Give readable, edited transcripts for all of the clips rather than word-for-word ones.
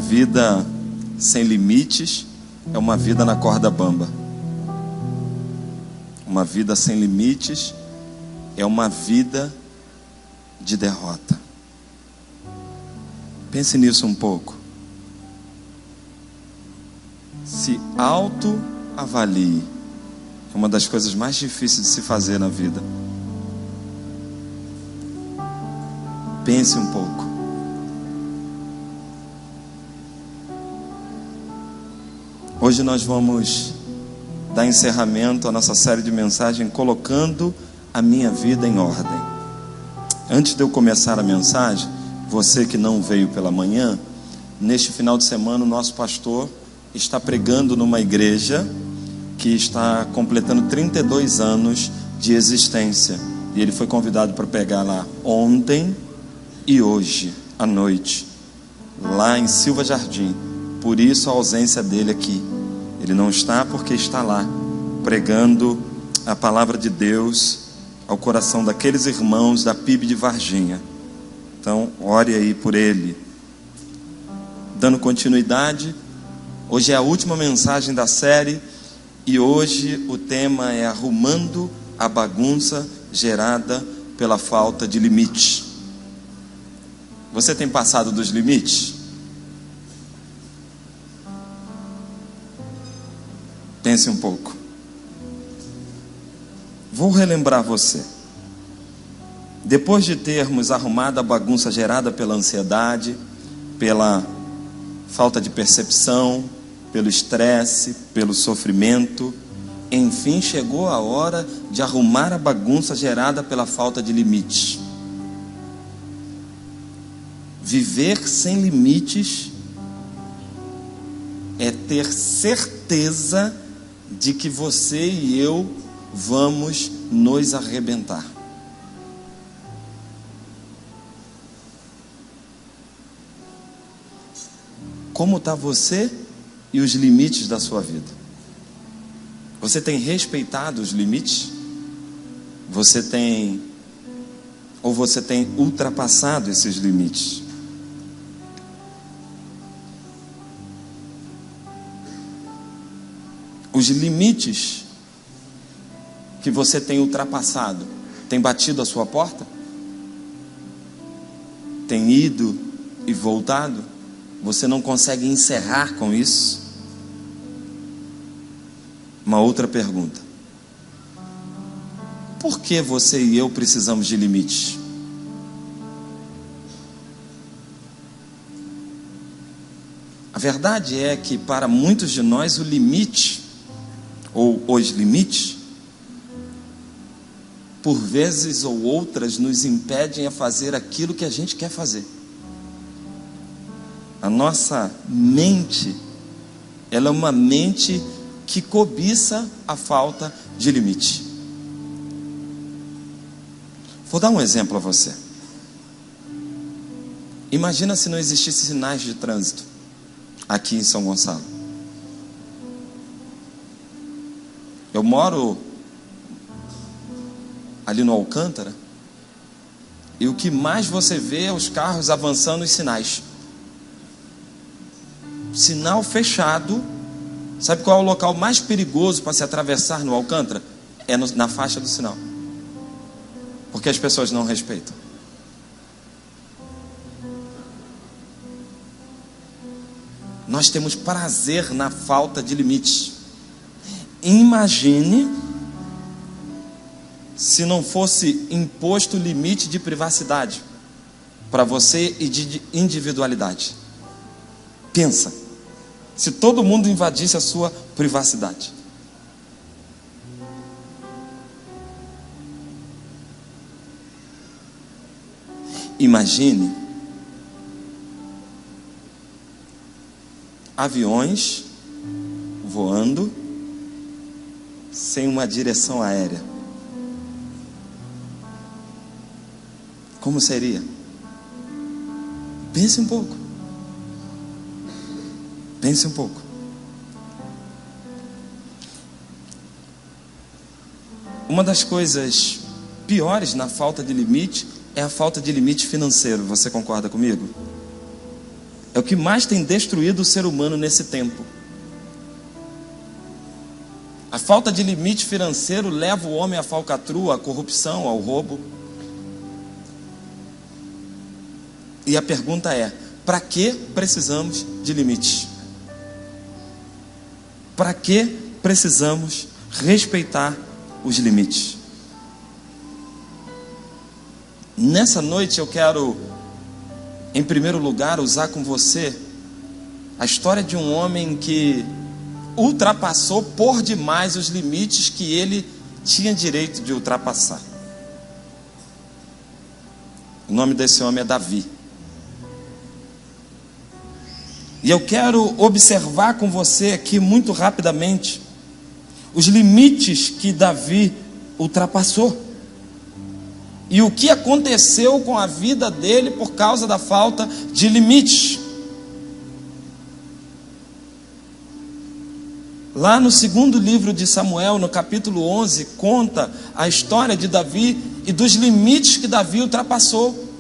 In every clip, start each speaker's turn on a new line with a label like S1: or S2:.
S1: vida sem limites é uma vida na corda bamba. Uma vida sem limites é uma vida de derrota. Pense nisso um pouco. Se autoavalie. É uma das coisas mais difíceis de se fazer na vida. Pense um pouco. Hoje nós vamos dar encerramento à nossa série de mensagens colocando a minha vida em ordem. Antes de eu começar a mensagem, você que não veio pela manhã, neste final de semana o nosso pastor está pregando numa igreja que está completando 32 anos de existência. E ele foi convidado para pregar lá ontem e hoje à noite, lá em Silva Jardim. Por isso a ausência dele aqui. Ele não está porque está lá pregando a palavra de Deus ao coração daqueles irmãos da PIB de Varginha. Então ore aí por ele. Dando continuidade, hoje é a última mensagem da série e hoje o tema é arrumando a bagunça gerada pela falta de limite. Você tem passado dos limites? Pense um pouco. Vou relembrar você. Depois de termos arrumado a bagunça gerada pela ansiedade, pela falta de percepção, pelo estresse, pelo sofrimento, enfim chegou a hora de arrumar a bagunça gerada pela falta de limites. Viver sem limites é ter certeza de que você e eu vamos nos arrebentar. Como está você e os limites da sua vida? Você tem respeitado os limites? Você tem ultrapassado esses limites? Os limites que você tem ultrapassado tem batido a sua porta? Tem ido e voltado? Você não consegue encerrar com isso? Uma outra pergunta: por que você e eu precisamos de limites? A verdade é que para muitos de nós o limite ou os limites, por vezes ou outras, nos impedem a fazer aquilo que a gente quer fazer. A nossa mente, ela é uma mente que cobiça a falta de limite. Vou dar um exemplo a você. Imagina se não existissem sinais de trânsito aqui em São Gonçalo. Eu moro ali no Alcântara e o que mais você vê é os carros avançando os sinais. Sinal fechado. Sabe qual é o local mais perigoso para se atravessar no Alcântara? É na faixa do sinal. Porque as pessoas não respeitam. Nós temos prazer na falta de limites. Imagine se não fosse imposto limite de privacidade para você e de individualidade. Pensa, se todo mundo invadisse a sua privacidade. Imagine aviões voando sem uma direção aérea. Como seria? Pense um pouco. Pense um pouco. Uma das coisas piores na falta de limite é a falta de limite financeiro. Você concorda comigo? é o que mais tem destruído o ser humano nesse tempo. A falta de limite financeiro leva o homem à falcatrua, à corrupção, ao roubo. E a pergunta é: para que precisamos de limites? Para que precisamos respeitar os limites? Nessa noite eu quero, em primeiro lugar, usar com você a história de um homem que ultrapassou por demais os limites que ele tinha direito de ultrapassar. O nome desse homem é Davi. E eu quero observar com você aqui muito rapidamente os limites que Davi ultrapassou e o que aconteceu com a vida dele por causa da falta de limites. Lá no segundo livro de Samuel, no capítulo 11, conta a história de Davi e dos limites que Davi ultrapassou.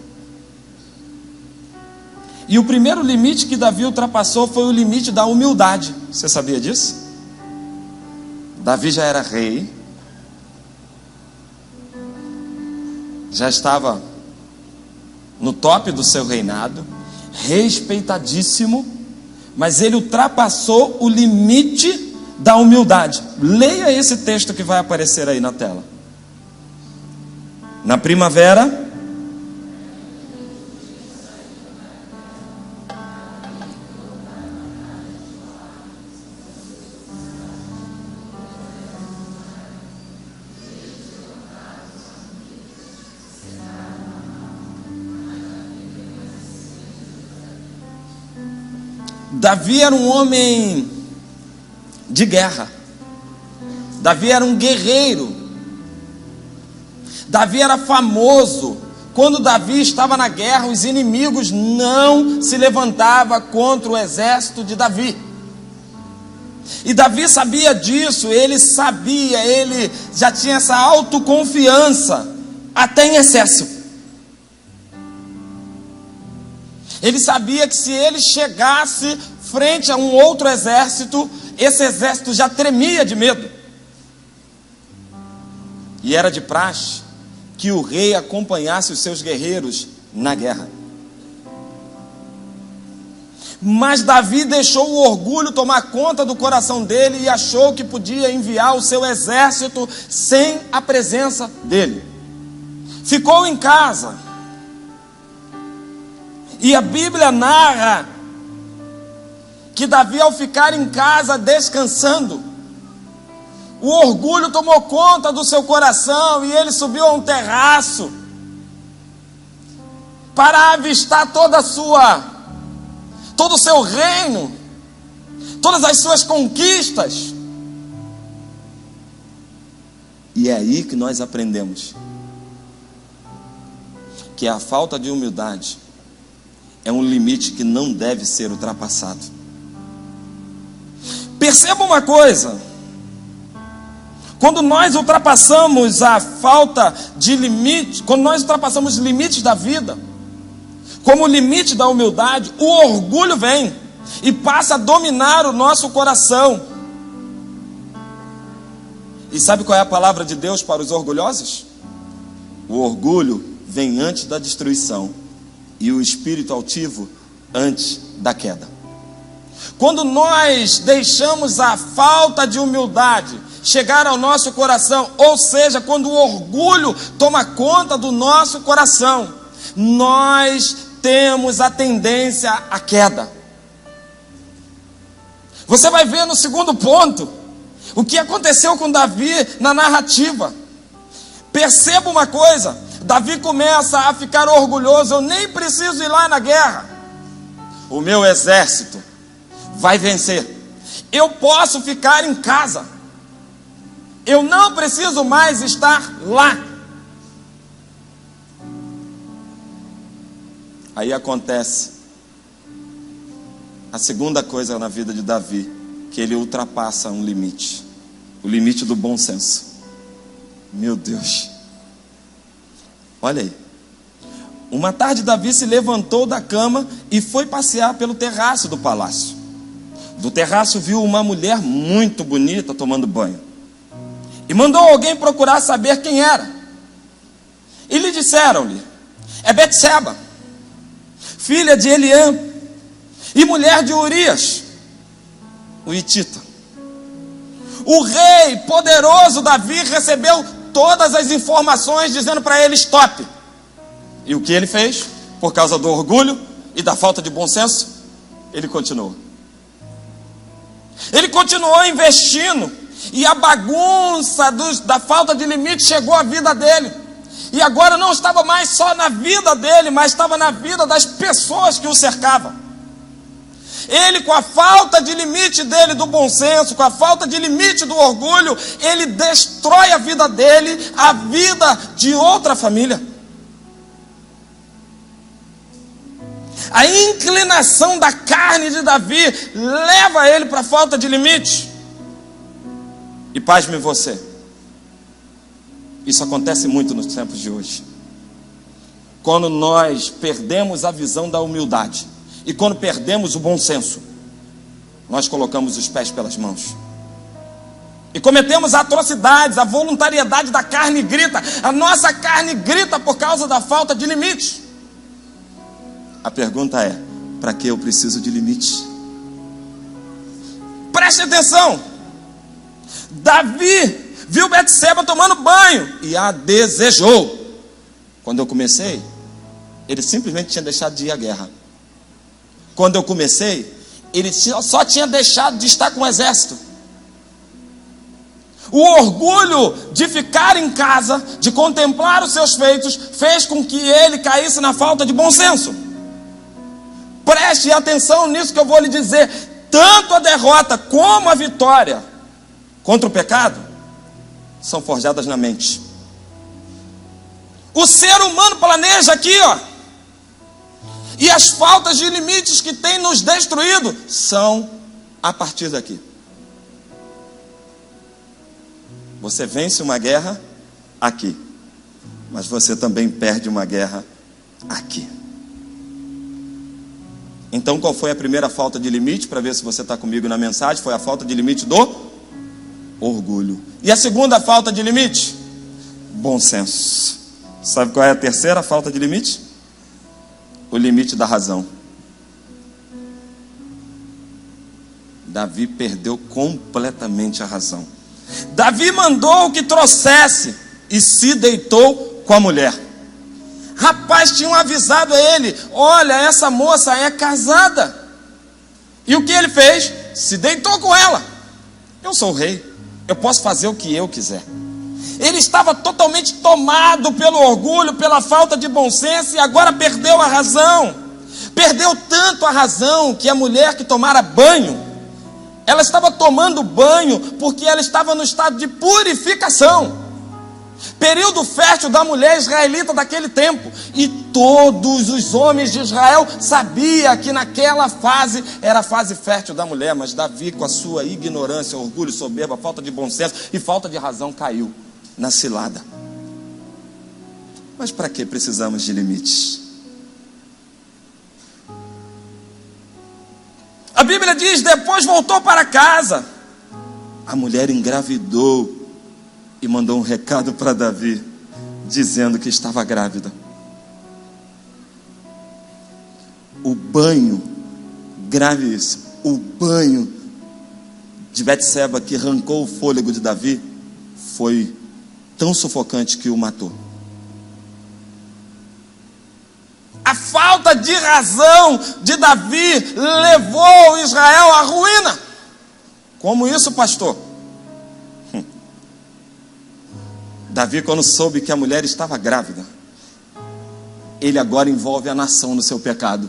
S1: E o primeiro limite que Davi ultrapassou foi o limite da humildade. Você sabia disso? Davi já era rei, já estava no top do seu reinado, respeitadíssimo, mas ele ultrapassou o limite da humildade. Leia esse texto que vai aparecer aí na tela. Na primavera, Davi era um homem de guerra. Davi era um guerreiro. Davi era famoso. Quando Davi estava na guerra, os inimigos não se levantavam contra o exército de Davi. E Davi sabia disso, ele já tinha essa autoconfiança, até em excesso. Ele sabia que se ele chegasse frente a um outro exército, esse exército já tremia de medo. E era de praxe que o rei acompanhasse os seus guerreiros na guerra. Mas Davi deixou o orgulho tomar conta do coração dele e achou que podia enviar o seu exército sem a presença dele. Ficou em casa. E a Bíblia narra que Davi, ao ficar em casa descansando, o orgulho tomou conta do seu coração e ele subiu a um terraço para avistar todo o seu reino, todas as suas conquistas. E é aí que nós aprendemos que a falta de humildade é um limite que não deve ser ultrapassado. Perceba uma coisa: quando nós ultrapassamos a falta de limite, quando nós ultrapassamos os limites da vida, como o limite da humildade, o orgulho vem e passa a dominar o nosso coração. E sabe qual é a palavra de Deus para os orgulhosos? O orgulho vem antes da destruição e o espírito altivo antes da queda. Quando nós deixamos a falta de humildade chegar ao nosso coração, ou seja, quando o orgulho toma conta do nosso coração, nós temos a tendência à queda. Você vai ver no segundo ponto o que aconteceu com Davi na narrativa. Perceba uma coisa: Davi começa a ficar orgulhoso. Eu nem preciso ir lá na guerra, o meu exército vai vencer. Eu posso ficar em casa, eu não preciso mais estar lá. Aí acontece a segunda coisa na vida de Davi, que ele ultrapassa um limite, o limite do bom senso. Meu Deus, olha aí, Uma tarde Davi se levantou da cama e foi passear pelo terraço do palácio. Do terraço viu uma mulher muito bonita tomando banho. E mandou alguém procurar saber quem era. E lhe disseram-lhe: é Betseba, filha de Eliã e mulher de Urias, o hitita. O rei poderoso Davi recebeu todas as informações dizendo para ele: stop. E o que ele fez? Por causa do orgulho e da falta de bom senso, ele continuou. Ele continuou investindo. E a bagunça da falta de limite chegou à vida dele. E agora não estava mais só na vida dele, mas estava na vida das pessoas que o cercavam. Ele, com a falta de limite dele do bom senso, com a falta de limite do orgulho, ele destrói a vida dele, a vida de outra família. A inclinação da carne de Davi leva ele para a falta de limite. E pasme você, isso acontece muito nos tempos de hoje. Quando nós perdemos a visão da humildade e quando perdemos o bom senso, nós colocamos os pés pelas mãos e cometemos atrocidades. A voluntariedade da carne grita, a nossa carne grita por causa da falta de limite. A pergunta é: para que eu preciso de limite? Preste atenção. Davi viu Betseba tomando banho e a desejou. Quando eu comecei, ele simplesmente tinha deixado de ir à guerra. Quando eu comecei, ele só tinha deixado de estar com o exército. O orgulho de ficar em casa, de contemplar os seus feitos, fez com que ele caísse na falta de bom senso. Preste atenção nisso que eu vou lhe dizer. Tanto a derrota como a vitória contra o pecado são forjadas na mente. O ser humano planeja aqui, ó. E as faltas de limites que tem nos destruído são a partir daqui. Você vence uma guerra aqui, mas você também perde uma guerra aqui. Então, qual foi a primeira falta de limite? Para ver se você está comigo na mensagem. Foi a falta de limite do orgulho. E a segunda falta de limite? Bom senso. Sabe qual é a terceira falta de limite? O limite da razão. Davi perdeu completamente a razão. Davi mandou que trouxesse e se deitou com a mulher. Rapaz, tinham avisado a ele: olha, essa moça é casada. E o que ele fez? Se deitou com ela. Eu sou o rei, eu posso fazer o que eu quiser. Ele estava totalmente tomado pelo orgulho, pela falta de bom senso, e agora perdeu a razão. Perdeu tanto a razão que a mulher que tomara banho, ela estava tomando banho porque ela estava no estado de purificação. Período fértil da mulher israelita daquele tempo. E todos os homens de Israel sabiam que naquela fase era a fase fértil da mulher. Mas Davi, com a sua ignorância, orgulho, soberba, falta de bom senso e falta de razão, caiu na cilada. Mas para que precisamos de limites? A Bíblia diz: depois voltou para casa. A mulher engravidou e mandou um recado para Davi, dizendo que estava grávida. O banho, grave isso, o banho de Betseba que arrancou o fôlego de Davi foi tão sufocante que o matou. A falta de razão de Davi levou Israel à ruína. Como isso, pastor? Davi, quando soube que a mulher estava grávida, ele agora envolve a nação no seu pecado.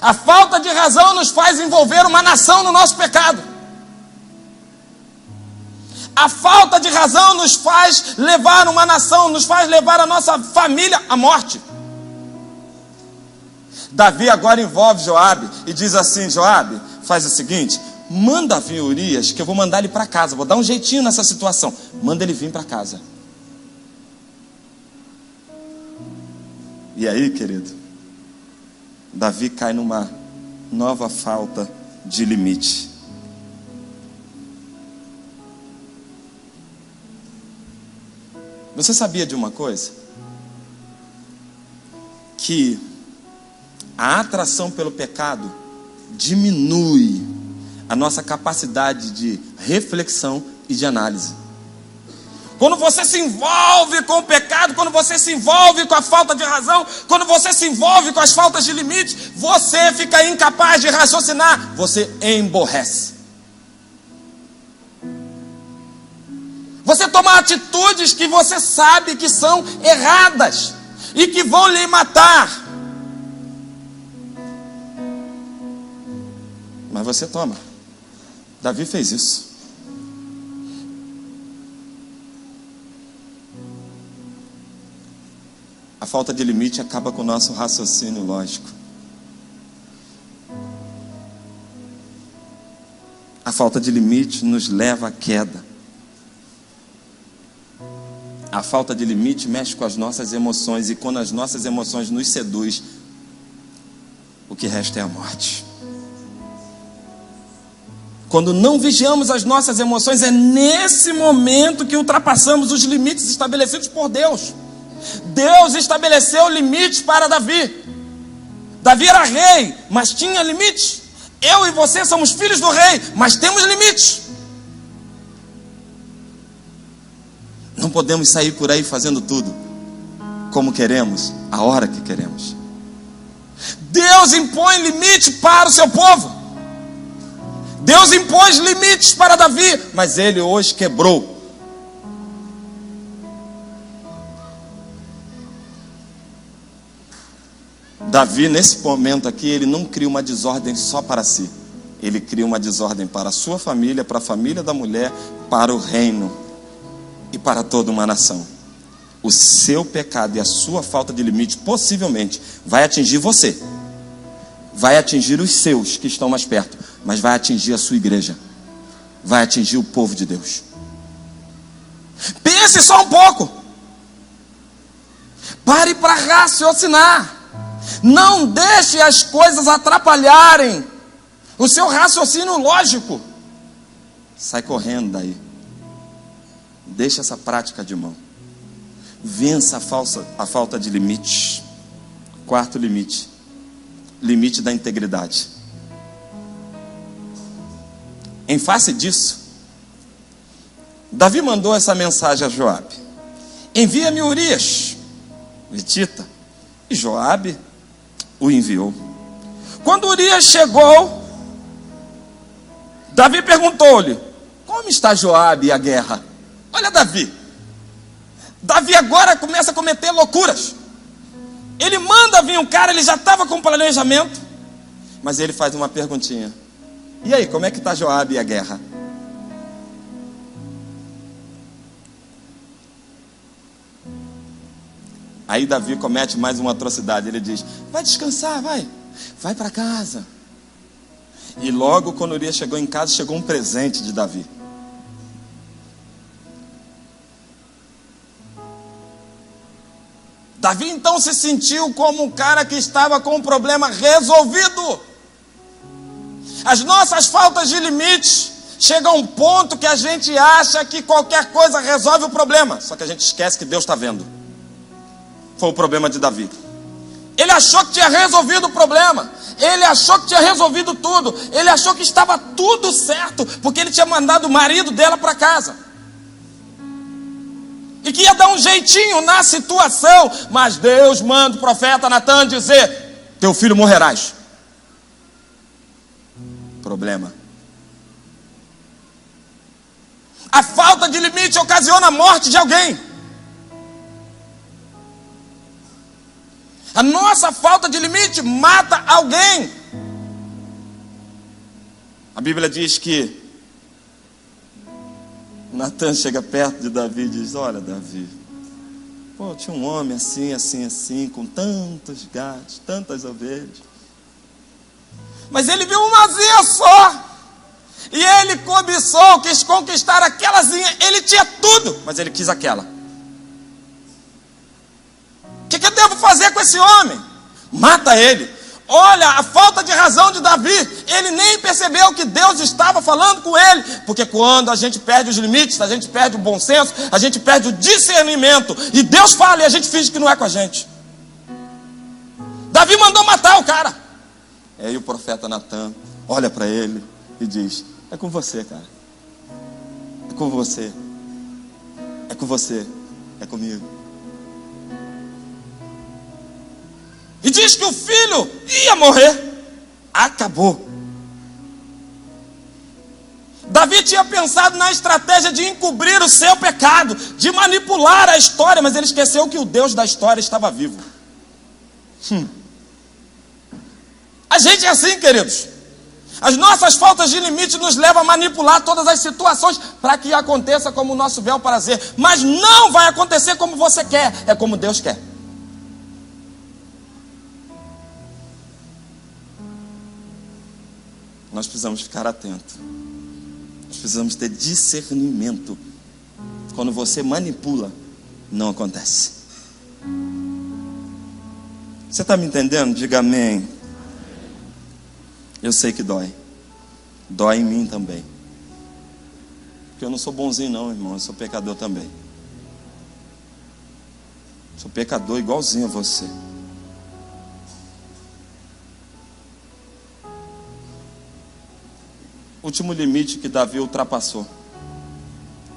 S1: A falta de razão nos faz envolver uma nação no nosso pecado. A falta de razão nos faz levar uma nação, nos faz levar a nossa família à morte. Davi agora envolve Joabe e diz assim: Joabe, faz o seguinte, manda vir Urias, que eu vou mandar ele para casa, vou dar um jeitinho nessa situação. Manda ele vir para casa. E aí, querido, Davi cai numa nova falta de limite. Você sabia de uma coisa? Que a atração pelo pecado diminui a nossa capacidade de reflexão e de análise. Quando você se envolve com o pecado, quando você se envolve com a falta de razão, quando você se envolve com as faltas de limite, você fica incapaz de raciocinar, você emborrece. Você toma atitudes que você sabe que são erradas e que vão lhe matar. Mas você toma. Davi fez isso. A falta de limite acaba com o nosso raciocínio lógico. A falta de limite nos leva à queda. A falta de limite mexe com as nossas emoções, e quando as nossas emoções nos seduzem, o que resta é a morte. Quando não vigiamos as nossas emoções, é nesse momento que ultrapassamos os limites estabelecidos por Deus. Deus estabeleceu limites para Davi. Davi era rei, mas tinha limites. Eu e você somos filhos do rei, mas temos limites. Não podemos sair por aí fazendo tudo como queremos, a hora que queremos. Deus impõe limite para o seu povo. Deus impôs limites para Davi, mas ele hoje quebrou. Davi, nesse momento aqui, ele não cria uma desordem só para si. Ele cria uma desordem para a sua família, para a família da mulher, para o reino e para toda uma nação. O seu pecado e a sua falta de limite possivelmente vai atingir você, vai atingir os seus que estão mais perto, mas vai atingir a sua igreja, vai atingir o povo de Deus. Pense só um pouco, pare para raciocinar. Não deixe as coisas atrapalharem o seu raciocínio lógico. Sai correndo daí. Deixa essa prática de mão. Vença a falta de limite. Quarto limite. Limite da integridade. Em face disso, Davi mandou essa mensagem a Joabe: envia-me Urias, Hitita. E Joabe o enviou. Quando Urias chegou, Davi perguntou-lhe: como está Joabe e a guerra? Olha Davi. Davi agora começa a cometer loucuras. Ele manda vir um cara, ele já estava com planejamento, mas ele faz uma perguntinha: e aí, como é que está Joabe e a guerra? Aí Davi comete mais uma atrocidade. Ele diz: vai descansar, vai para casa. E logo quando Urias chegou em casa, chegou um presente de Davi. Davi então se sentiu como um cara que estava com um problema resolvido. As nossas faltas de limite chegam a um ponto que a gente acha que qualquer coisa resolve o problema, só que a gente esquece que Deus está vendo. Foi o problema de Davi. Ele achou que tinha resolvido o problema. Ele achou que tinha resolvido tudo. Ele achou que estava tudo certo, porque ele tinha mandado o marido dela para casa. E que ia dar um jeitinho na situação. Mas Deus manda o profeta Natan dizer: teu filho morrerás. Problema. A falta de limite ocasiona a morte de alguém. A nossa falta de limite mata alguém. A Bíblia diz que Natan chega perto de Davi e diz: olha Davi, pô, tinha um homem assim, assim, assim, com tantos gatos, tantas ovelhas, mas ele viu umazinha só, e ele cobiçou, quis conquistar aquelazinha. Ele tinha tudo, mas ele quis aquela. O que devo fazer com esse homem? Mata ele. Olha a falta de razão de Davi. Ele nem percebeu que Deus estava falando com ele. Porque quando a gente perde os limites, a gente perde o bom senso, a gente perde o discernimento. E Deus fala e a gente finge que não é com a gente. Davi mandou matar o cara. E aí o profeta Natan olha para ele e diz: é com você, cara. É com você. É com você. É comigo. E diz que o filho ia morrer. Acabou. Davi tinha pensado na estratégia de encobrir o seu pecado, de manipular a história, mas ele esqueceu que o Deus da história estava vivo. A gente é assim, queridos. As nossas faltas de limite nos levam a manipular todas as situações para que aconteça como o nosso bel prazer. Mas não vai acontecer como você quer, é como Deus quer. Nós precisamos ficar atentos. Nós precisamos ter discernimento. Quando você manipula, não acontece. Você está me entendendo? Diga amém. Eu sei que dói. Dói em mim também. Porque eu não sou bonzinho não, irmão. Eu sou pecador também. Sou pecador igualzinho a você. Último limite que Davi ultrapassou.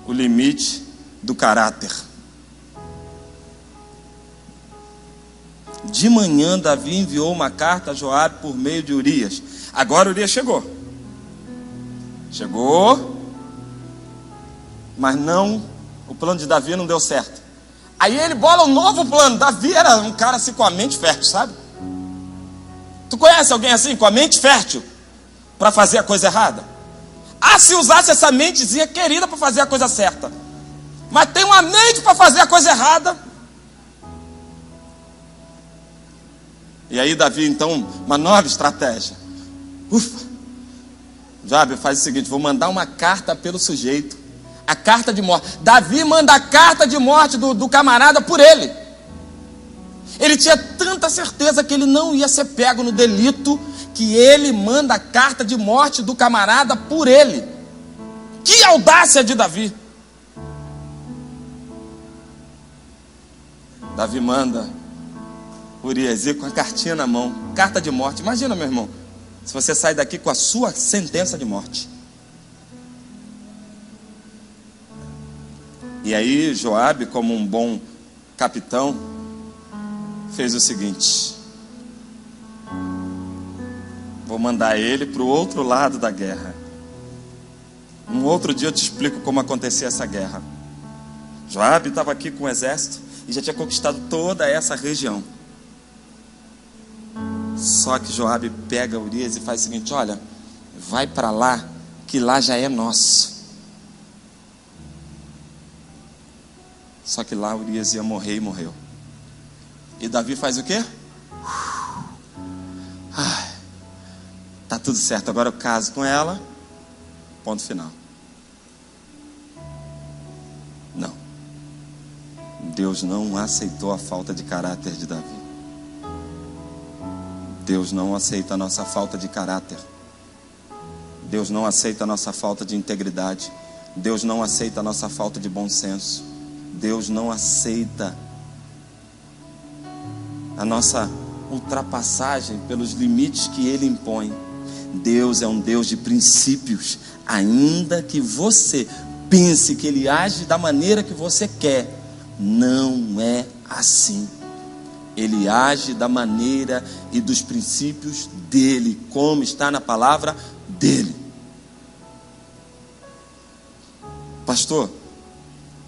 S1: O limite do caráter. De manhã Davi enviou uma carta a Joabe por meio de Urias. Agora Urias chegou. Mas não, o plano de Davi não deu certo. Aí ele bola um novo plano. Davi era um cara assim com a mente fértil, sabe? Tu conhece alguém assim com a mente fértil para fazer a coisa errada? Se usasse essa mentezinha querida para fazer a coisa certa, mas tem uma mente para fazer a coisa errada. E aí Davi então, uma nova estratégia. Joabe, faz o seguinte: vou mandar uma carta pelo sujeito, a carta de morte. Davi manda a carta de morte do camarada por ele. Ele tinha tanta certeza que ele não ia ser pego no delito, que ele manda a carta de morte do camarada por ele. Que audácia de Davi! Davi manda Urias ir com a cartinha na mão, carta de morte. Imagina, meu irmão, se você sai daqui com a sua sentença de morte. E aí Joabe, como um bom capitão, fez o seguinte: vou mandar ele para o outro lado da guerra. Um outro dia eu te explico como acontecia essa guerra. Joabe estava aqui com o exército e já tinha conquistado toda essa região. Só que Joabe pega Urias e faz o seguinte: olha, vai para lá, que lá já é nosso. Só que lá Urias ia morrer e morreu. E Davi faz o quê? Tá tudo certo, agora eu caso com ela. Ponto final. Não. Deus não aceitou a falta de caráter de Davi. Deus não aceita a nossa falta de caráter. Deus não aceita a nossa falta de integridade. Deus não aceita a nossa falta de bom senso. Deus não aceita a nossa ultrapassagem pelos limites que Ele impõe. Deus é um Deus de princípios. Ainda que você pense que Ele age da maneira que você quer, não é assim. Ele age da maneira e dos princípios dEle, como está na palavra dEle. Pastor,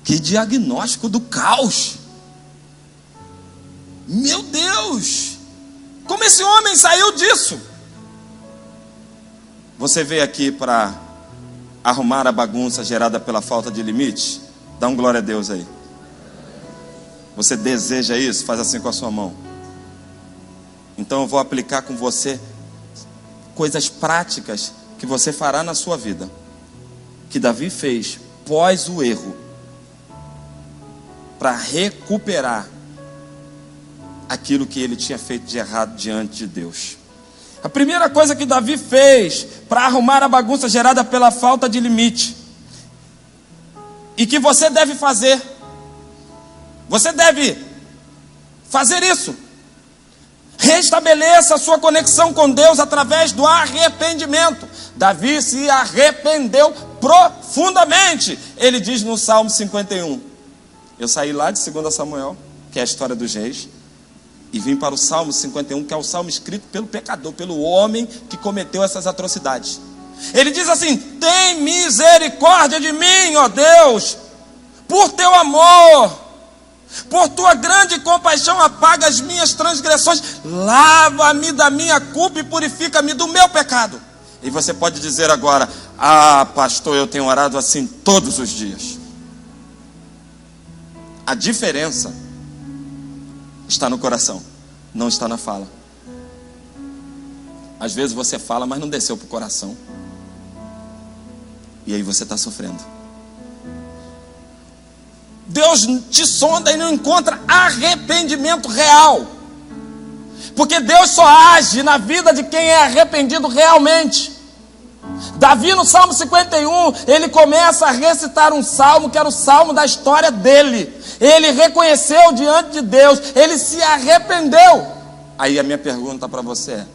S1: que diagnóstico do caos! Meu Deus! Como esse homem saiu disso? Você veio aqui para arrumar a bagunça gerada pela falta de limite? Dá um glória a Deus aí. Você deseja isso? Faz assim com a sua mão. Então eu vou aplicar com você coisas práticas que você fará na sua vida, que Davi fez pós o erro, para recuperar aquilo que ele tinha feito de errado diante de Deus. A primeira coisa que Davi fez para arrumar a bagunça gerada pela falta de limite, e que você deve fazer isso. Restabeleça a sua conexão com Deus através do arrependimento. Davi se arrependeu profundamente. Ele diz no Salmo 51. Eu saí lá de 2 Samuel, que é a história dos reis, e vim para o Salmo 51, que é o salmo escrito pelo pecador, pelo homem que cometeu essas atrocidades. Ele diz assim: tem misericórdia de mim, ó Deus, por teu amor, por tua grande compaixão, apaga as minhas transgressões, lava-me da minha culpa e purifica-me do meu pecado. E você pode dizer agora: ah, pastor, eu tenho orado assim todos os dias. A diferença está no coração, não está na fala. Às vezes você fala, mas não desceu para o coração, e aí você está sofrendo. Deus te sonda e não encontra arrependimento real, porque Deus só age na vida de quem é arrependido realmente. Davi, no Salmo 51, ele começa a recitar um salmo que era o salmo da história dele. Ele reconheceu diante de Deus, ele se arrependeu. Aí a minha pergunta para você é: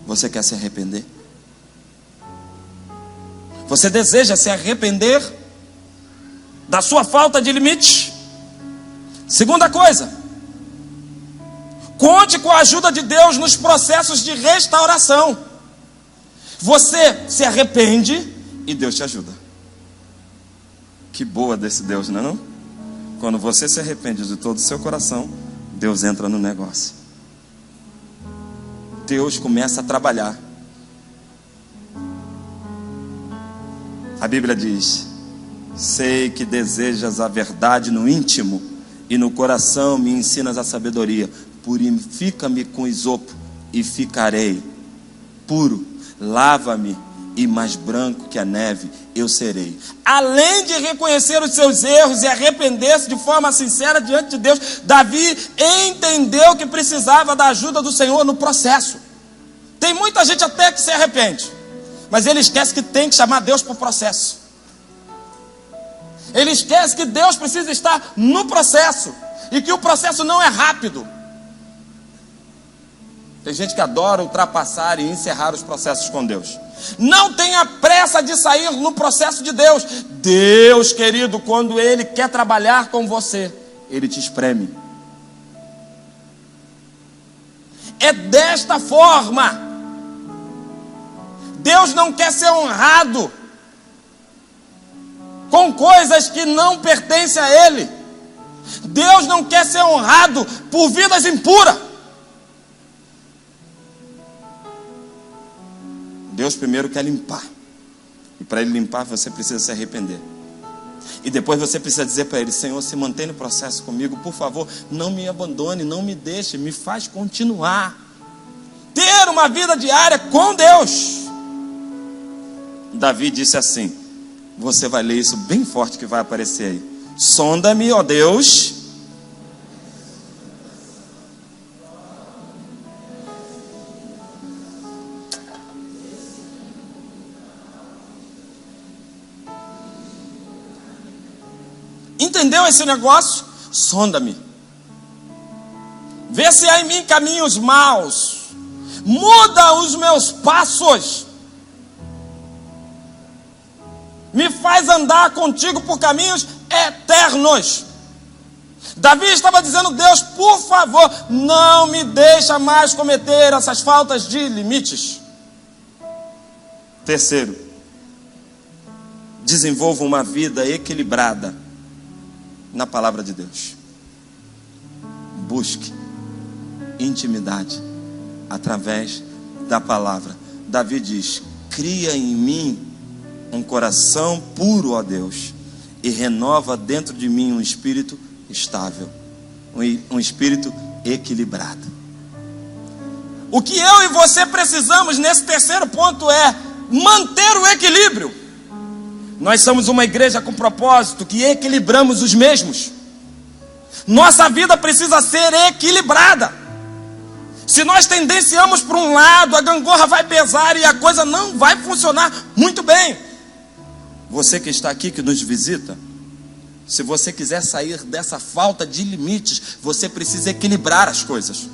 S1: você quer se arrepender? Você deseja se arrepender da sua falta de limite? Segunda coisa, conte com a ajuda de Deus nos processos de restauração. Você se arrepende e Deus te ajuda. Que boa desse Deus, não é não? Quando você se arrepende de todo o seu coração, Deus entra no negócio. Deus começa a trabalhar. A Bíblia diz: sei que desejas a verdade no íntimo, e no coração me ensinas a sabedoria. Purifica-me com isopo e ficarei puro. Lava-me e mais branco que a neve eu serei. Além de reconhecer os seus erros e arrepender-se de forma sincera diante de Deus, Davi entendeu que precisava da ajuda do Senhor no processo. Tem muita gente até que se arrepende, mas ele esquece que tem que chamar Deus para o processo. Ele esquece que Deus precisa estar no processo, e que o processo não é rápido. Tem gente que adora ultrapassar e encerrar os processos com Deus. Não tenha pressa de sair no processo de Deus. Deus, querido, quando Ele quer trabalhar com você, Ele te espreme. É desta forma. Deus não quer ser honrado com coisas que não pertencem a Ele. Deus não quer ser honrado por vidas impuras. Deus primeiro quer limpar. E para Ele limpar, você precisa se arrepender. E depois você precisa dizer para Ele: Senhor, se mantém no processo comigo, por favor, não me abandone, não me deixe, me faz continuar. Ter uma vida diária com Deus. Davi disse assim, você vai ler isso bem forte que vai aparecer aí: sonda-me, ó Deus. Entendeu esse negócio? Sonda-me. Vê se há em mim caminhos maus. Muda os meus passos. Me faz andar contigo por caminhos eternos. Davi estava dizendo: Deus, por favor, não me deixa mais cometer essas faltas de limites. Terceiro, desenvolva uma vida equilibrada na palavra de Deus. Busque intimidade através da palavra. Davi diz: cria em mim um coração puro, ó Deus, e renova dentro de mim um espírito estável, um espírito equilibrado. O que eu e você precisamos nesse terceiro ponto é manter o equilíbrio. Nós somos uma igreja com propósito, que equilibramos os mesmos. Nossa vida precisa ser equilibrada. Se nós tendenciamos para um lado, a gangorra vai pesar e a coisa não vai funcionar muito bem. Você que está aqui, que nos visita, se você quiser sair dessa falta de limites, você precisa equilibrar as coisas.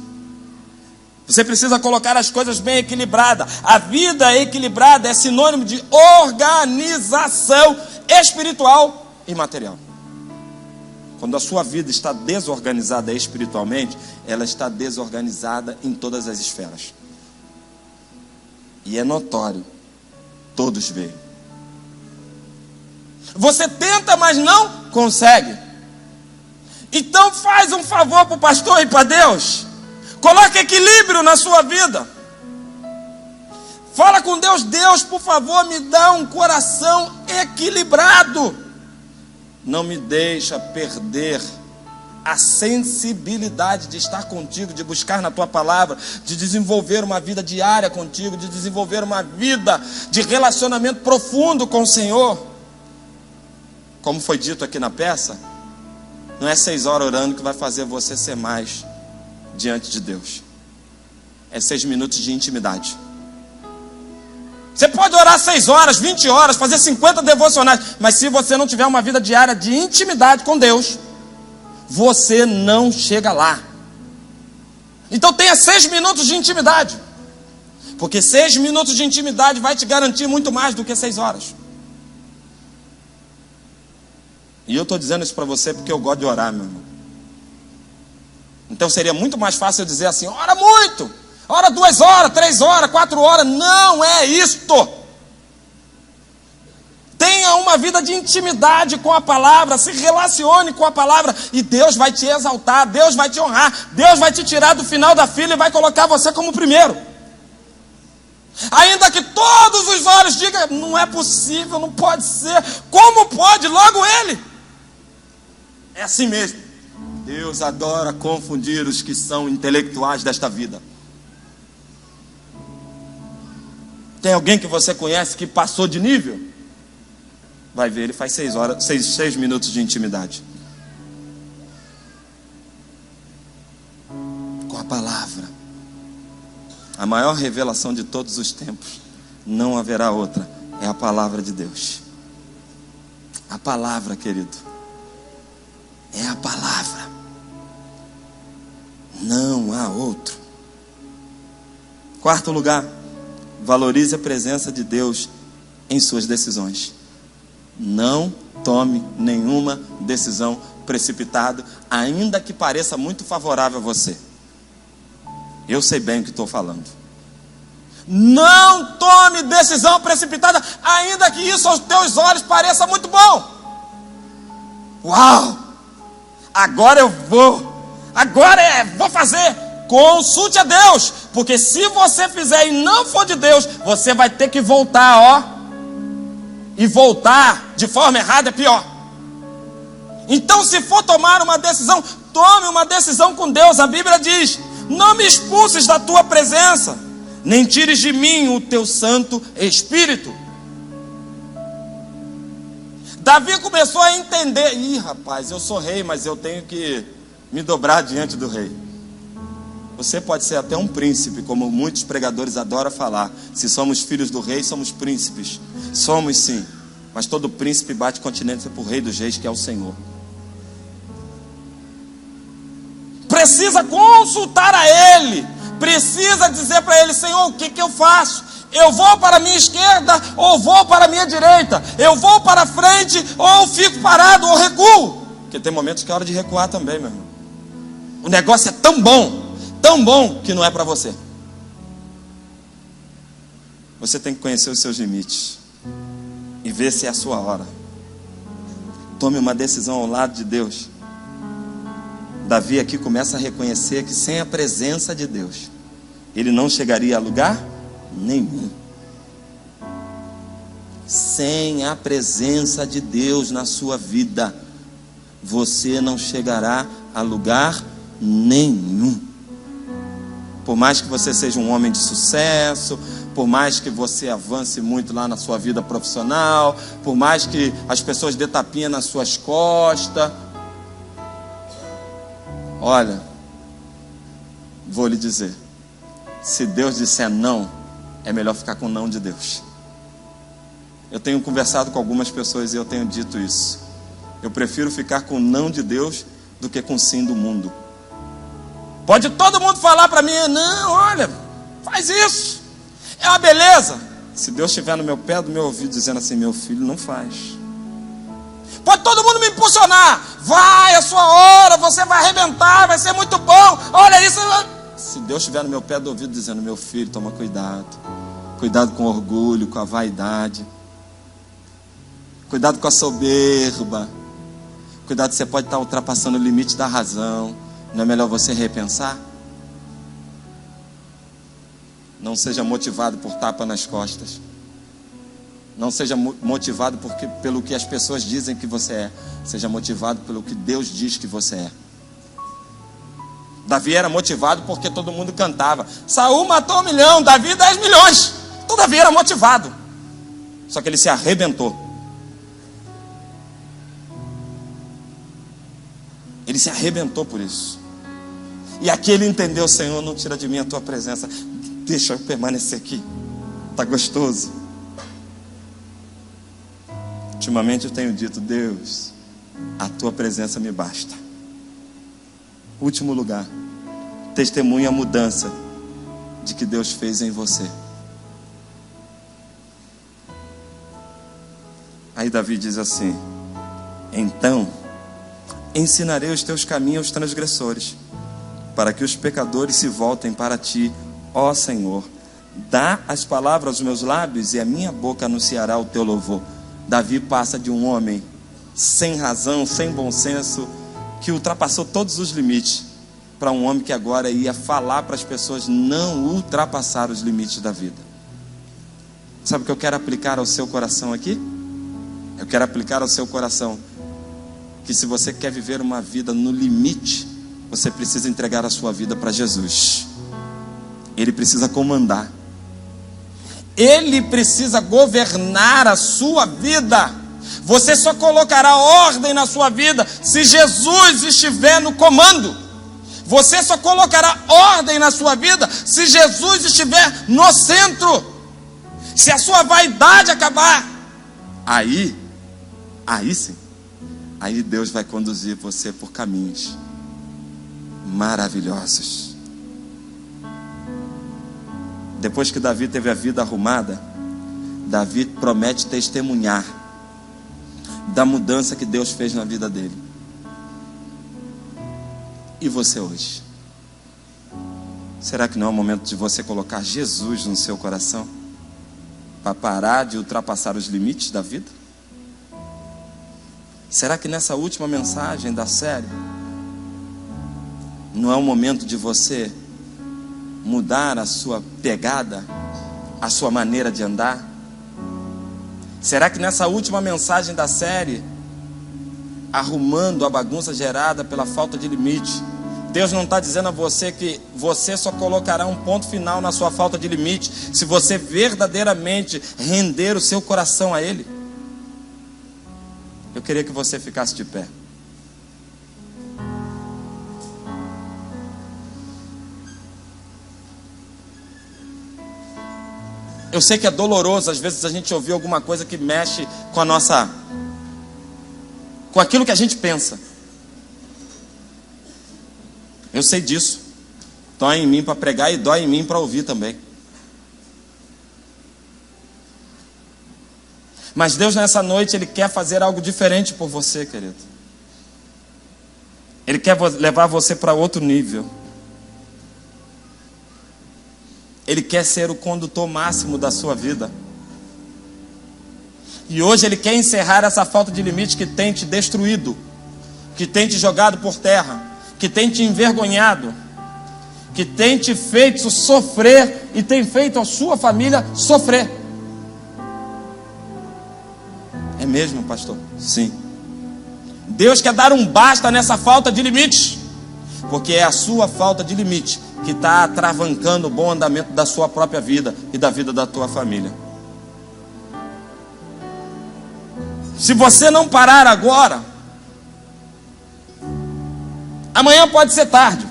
S1: Você precisa colocar as coisas bem equilibradas. A vida equilibrada é sinônimo de organização espiritual e material. Quando a sua vida está desorganizada espiritualmente, ela está desorganizada em todas as esferas. E é notório, todos veem. Você tenta, mas não consegue. Então faz um favor para o pastor e para Deus. Coloque equilíbrio na sua vida. Fala com Deus: Deus, por favor, me dá um coração equilibrado. Não me deixa perder a sensibilidade de estar contigo, de buscar na tua palavra, de desenvolver uma vida diária contigo, de desenvolver uma vida de relacionamento profundo com o Senhor. Como foi dito aqui na peça, não é 6 horas orando que vai fazer você ser mais diante de Deus. É 6 minutos de intimidade. Você pode orar 6 horas, 20 horas, fazer 50 devocionais, mas se você não tiver uma vida diária de intimidade com Deus, você não chega lá. Então tenha 6 minutos de intimidade, porque 6 minutos de intimidade vai te garantir muito mais do que 6 horas. E eu estou dizendo isso para você porque eu gosto de orar, meu irmão. Então seria muito mais fácil eu dizer assim: ora muito, ora 2 horas, 3 horas, 4 horas. Não é isto. Tenha uma vida de intimidade com a palavra, se relacione com a palavra, e Deus vai te exaltar, Deus vai te honrar, Deus vai te tirar do final da fila e vai colocar você como primeiro. Ainda que todos os olhos digam: não é possível, não pode ser. Como pode? Logo ele. É assim mesmo. Deus adora confundir os que são intelectuais desta vida. Tem alguém que você conhece que passou de nível? Vai ver, ele faz 6 minutos de intimidade com a palavra. A maior revelação de todos os tempos, não haverá outra, é a palavra de Deus. A palavra, querido, é a palavra. Não há outro. 4º lugar, valorize a presença de Deus em suas decisões. Não tome nenhuma decisão precipitada, ainda que pareça muito favorável a você. Eu sei bem o que estou falando. Não tome decisão precipitada, ainda que isso aos teus olhos pareça muito bom. Uau! Agora eu vou fazer. Consulte a Deus, porque se você fizer e não for de Deus, você vai ter que voltar, e voltar de forma errada é pior. Então, se for tomar uma decisão, tome uma decisão com Deus. A Bíblia diz: não me expulses da tua presença, nem tires de mim o teu Santo Espírito. Davi começou a entender: rapaz, eu sou rei, mas eu tenho que me dobrar diante do rei. Você pode ser até um príncipe, como muitos pregadores adoram falar. Se somos filhos do rei, somos príncipes. Somos sim, mas todo príncipe bate continência para o rei dos reis, que é o Senhor. Precisa consultar a Ele, precisa dizer para Ele: Senhor, o que eu faço? Eu vou para a minha esquerda ou vou para a minha direita? Eu vou para frente ou fico parado ou recuo? Porque tem momentos que é hora de recuar também, meu irmão. O negócio é tão bom que não é para você. Você tem que conhecer os seus limites e ver se é a sua hora. Tome uma decisão ao lado de Deus. Davi aqui começa a reconhecer que sem a presença de Deus, ele não chegaria a lugar nenhum. Sem a presença de Deus na sua vida, você não chegará a lugar nenhum. Por mais que você seja um homem de sucesso, por mais que você avance muito lá na sua vida profissional, por mais que as pessoas dê tapinha nas suas costas, Olha, vou lhe dizer, se Deus disser não, é melhor ficar com o não de Deus. Eu tenho conversado com algumas pessoas e eu tenho dito isso. Eu prefiro ficar com o não de Deus do que com o sim do mundo. Pode todo mundo falar para mim, não, olha, faz isso, é uma beleza. Se Deus estiver no meu pé, do meu ouvido, dizendo assim, meu filho, não faz. Pode todo mundo me impulsionar, vai, é a sua hora, você vai arrebentar, vai ser muito bom, olha isso. Se Deus estiver no meu pé do ouvido, dizendo, meu filho, toma cuidado. Cuidado com o orgulho, com a vaidade. Cuidado com a soberba. Cuidado, você pode estar ultrapassando o limite da razão. Não é melhor você repensar? Não seja motivado por tapa nas costas. Não seja motivado pelo que as pessoas dizem que você é. Seja motivado pelo que Deus diz que você é. Davi era motivado porque todo mundo cantava. Saul matou 1 milhão, Davi 10 milhões. Então Davi era motivado. Só que ele se arrebentou. Ele se arrebentou por isso. E aqui ele entendeu, Senhor, não tira de mim a tua presença. Deixa eu permanecer aqui. Está gostoso. Ultimamente eu tenho dito, Deus, a tua presença me basta. Último lugar. Testemunha a mudança de que Deus fez em você. Aí Davi diz assim, então ensinarei os teus caminhos aos transgressores, para que os pecadores se voltem para ti, ó Senhor. Dá as palavras aos meus lábios e a minha boca anunciará o teu louvor. Davi passa de um homem sem razão, sem bom senso, que ultrapassou todos os limites, para um homem que agora ia falar para as pessoas não ultrapassar os limites da vida. Sabe o que eu quero aplicar ao seu coração aqui? Eu quero aplicar ao seu coração que se você quer viver uma vida no limite, você precisa entregar a sua vida para Jesus. Ele precisa comandar. Ele precisa governar a sua vida. Você só colocará ordem na sua vida se Jesus estiver no comando. Você só colocará ordem na sua vida se Jesus estiver no centro. Se a sua vaidade acabar, aí sim, aí Deus vai conduzir você por caminhos maravilhosos. Depois que Davi teve a vida arrumada, Davi promete testemunhar da mudança que Deus fez na vida dele. E você hoje? Será que não é o momento de você colocar Jesus no seu coração? Para parar de ultrapassar os limites da vida? Será que nessa última mensagem da série não é o momento de você mudar a sua pegada, a sua maneira de andar? Será que nessa última mensagem da série, arrumando a bagunça gerada pela falta de limite, Deus não está dizendo a você que você só colocará um ponto final na sua falta de limite se você verdadeiramente render o seu coração a Ele? Eu queria que você ficasse de pé. Eu sei que é doloroso às vezes a gente ouvir alguma coisa que mexe com a nossa, com aquilo que a gente pensa. Eu sei disso. Dói em mim para pregar e dói em mim para ouvir também. Mas Deus nessa noite, Ele quer fazer algo diferente por você, querido. Ele quer levar você para outro nível. Ele quer ser o condutor máximo da sua vida. E hoje Ele quer encerrar essa falta de limite que tem te destruído, que tem te jogado por terra, que tem te envergonhado, que tem te feito sofrer e tem feito a sua família sofrer. É mesmo, pastor? Sim. Deus quer dar um basta nessa falta de limite, porque é a sua falta de limite que está atravancando o bom andamento da sua própria vida e da vida da tua família. Se você não parar agora, Amanhã pode ser tarde.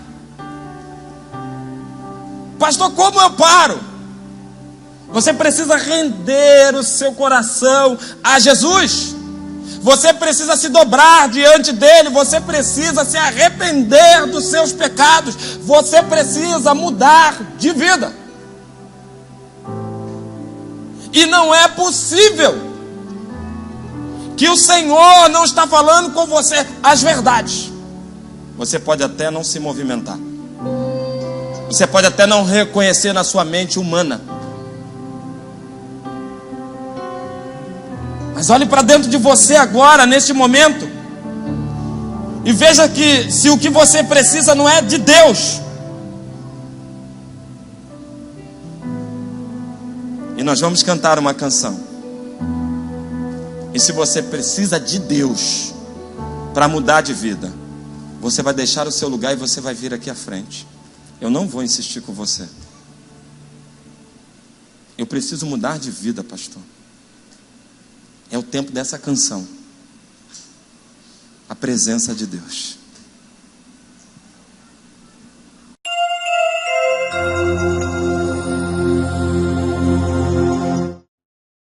S1: Pastor, como eu paro? Você precisa render o seu coração a Jesus. Você precisa se dobrar diante dele. Você precisa se arrepender dos seus pecados. Você precisa mudar de vida. E não é possível que o Senhor não está falando com você as verdades. Você pode até não se movimentar. Você pode até não reconhecer na sua mente humana. Mas olhe para dentro de você agora, neste momento, e veja que se o que você precisa não é de Deus. E nós vamos cantar uma canção. E se você precisa de Deus para mudar de vida, você vai deixar o seu lugar e você vai vir aqui à frente. Eu não vou insistir com você. Eu preciso mudar de vida, pastor. É o tempo dessa canção. A presença de Deus.